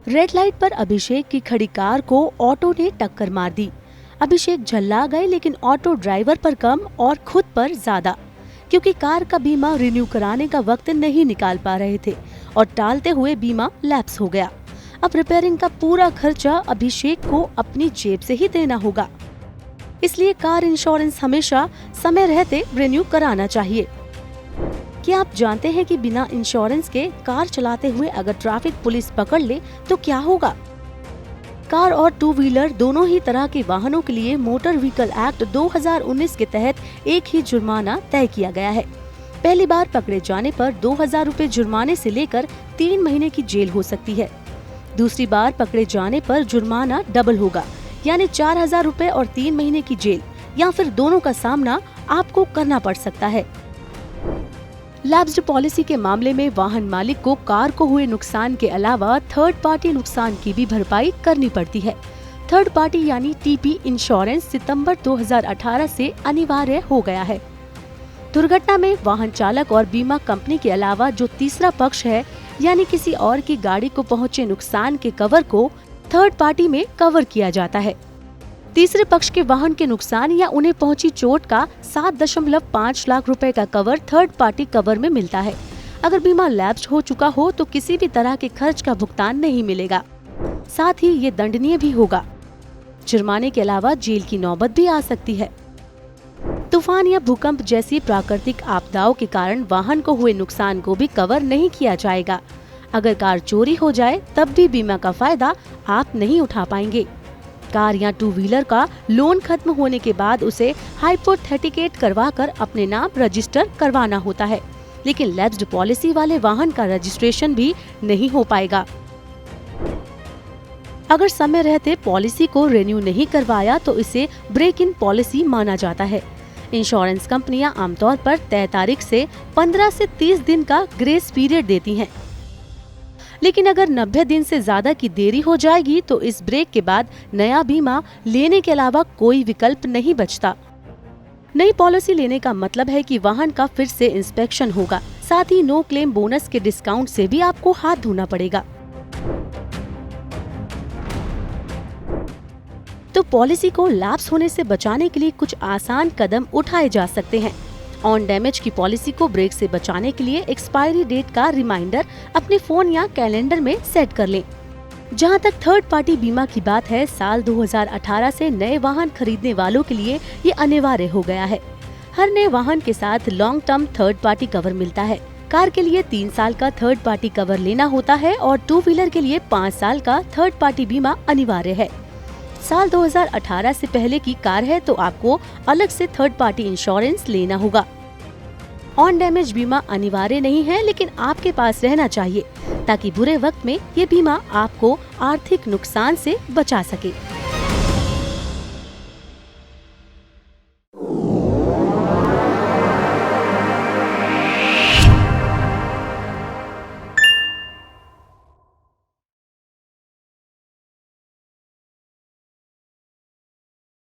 Red light पर अभिषेक की खड़ी कार को ऑटो ने टक्कर मार दी। अभिषेक झल्ला गए, लेकिन ऑटो ड्राइवर पर कम और खुद पर ज्यादा, क्योंकि कार का बीमा रिन्यू कराने का वक्त नहीं निकाल पा रहे थे और टालते हुए बीमा लैप्स हो गया। अब रिपेयरिंग का पूरा खर्चा अभिषेक को अपनी जेब से ही देना होगा। इसलिए कार इंश्योरेंस हमेशा समय रहते रिन्यू कराना चाहिए। क्या आप जानते हैं कि बिना इंश्योरेंस के कार चलाते हुए अगर ट्रैफिक पुलिस पकड़ ले तो क्या होगा? कार और टू व्हीलर दोनों ही तरह के वाहनों के लिए मोटर व्हीकल एक्ट 2019 के तहत एक ही जुर्माना तय किया गया है। पहली बार पकड़े जाने पर 2000 रुपए जुर्माने से लेकर 3 महीने की जेल हो सकती है। दूसरी बार पकड़े जाने पर जुर्माना डबल होगा, यानी 4000 रुपए और 3 महीने की जेल, या फिर दोनों का सामना आपको करना पड़ सकता है। लैप्स्ड पॉलिसी के मामले में वाहन मालिक को कार को हुए नुकसान के अलावा थर्ड पार्टी नुकसान की भी भरपाई करनी पड़ती है। थर्ड पार्टी यानी टीपी इंश्योरेंस सितंबर 2018 से अनिवार्य हो गया है। दुर्घटना में वाहन चालक और बीमा कंपनी के अलावा जो तीसरा पक्ष है, यानी किसी और की गाड़ी को पहुंचे नुकसान के कवर को थर्ड पार्टी में कवर किया जाता है। तीसरे पक्ष के वाहन के नुकसान या उन्हें पहुंची चोट का 7.5 लाख रुपए का कवर थर्ड पार्टी कवर में मिलता है। अगर बीमा लैप्स हो चुका हो तो किसी भी तरह के खर्च का भुगतान नहीं मिलेगा, साथ ही ये दंडनीय भी होगा। जुर्माने के अलावा जेल की नौबत भी आ सकती है। तूफान या भूकंप जैसी प्राकृतिक आपदाओं के कारण वाहन को हुए नुकसान को भी कवर नहीं किया जाएगा। अगर कार चोरी हो जाए तब भी बीमा का फायदा आप नहीं उठा पाएंगे। कार या टू व्हीलर का लोन खत्म होने के बाद उसे हाइपोथेटिकेट करवाकर अपने नाम रजिस्टर करवाना होता है, लेकिन लैप्स्ड पॉलिसी वाले वाहन का रजिस्ट्रेशन भी नहीं हो पाएगा। अगर समय रहते पॉलिसी को रिन्यू नहीं करवाया तो इसे ब्रेक इन पॉलिसी माना जाता है। इंश्योरेंस कंपनियां आमतौर पर तय तारीख से 15 से 30 दिन का ग्रेस पीरियड देती हैं। लेकिन अगर 90 दिन से ज्यादा की देरी हो जाएगी तो इस ब्रेक के बाद नया बीमा लेने के अलावा कोई विकल्प नहीं बचता। नई पॉलिसी लेने का मतलब है कि वाहन का फिर से इंस्पेक्शन होगा, साथ ही नो क्लेम बोनस के डिस्काउंट से भी आपको हाथ धोना पड़ेगा। तो पॉलिसी को लैप्स होने से बचाने के लिए कुछ आसान कदम उठाए जा सकते हैं। ऑन डैमेज की पॉलिसी को ब्रेक से बचाने के लिए एक्सपायरी डेट का रिमाइंडर अपने फोन या कैलेंडर में सेट कर लें। जहां तक थर्ड पार्टी बीमा की बात है, साल 2018 से नए वाहन खरीदने वालों के लिए ये अनिवार्य हो गया है। हर नए वाहन के साथ long term third party cover मिलता है। कार के लिए 3 साल का थर्ड पार्टी कवर लेना होता है और टू व्हीलर के लिए 5 साल का थर्ड पार्टी बीमा अनिवार्य है। साल 2018 से पहले की कार है तो आपको अलग से थर्ड पार्टी इंश्योरेंस लेना होगा। ऑन डैमेज बीमा अनिवार्य नहीं है, लेकिन आपके पास रहना चाहिए ताकि बुरे वक्त में ये बीमा आपको आर्थिक नुकसान से बचा सके।